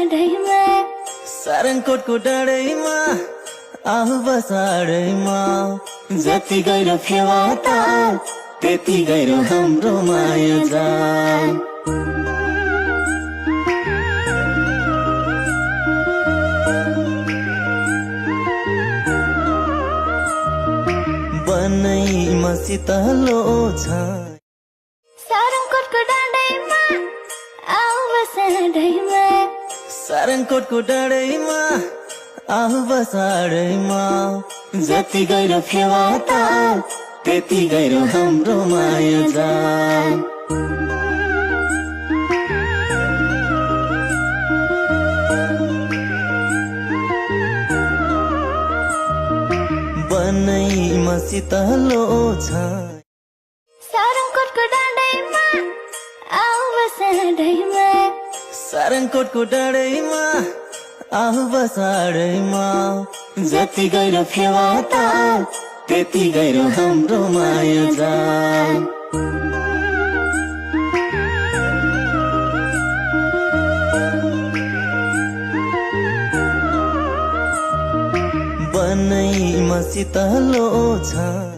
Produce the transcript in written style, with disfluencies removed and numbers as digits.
बसाडैमा सारङकोटको डाँडैमा आऊ बसाडैमा जति गहिरो फेवा ताल त्यति गहिरो हाम्रो माया जाल बनैमा शीतलो छ सारङकोटको डाँडैमा आऊ बसाडैमा सारङकोटको डाँडैमा आऊ बसाडैमा जति गहिरो फेवा ताल त्यति गहिरो हाम्रो माया जाल बनैमा शीतलो छ सारङकोटको डाँडैमा आऊ बसाडैमा सारङकोटको डाँडैमा आऊ बसाडैमा जति गहिरो फेवा ताल त्यति गहिरो हाम्रो माया जाल बनैमा शीतलो छ।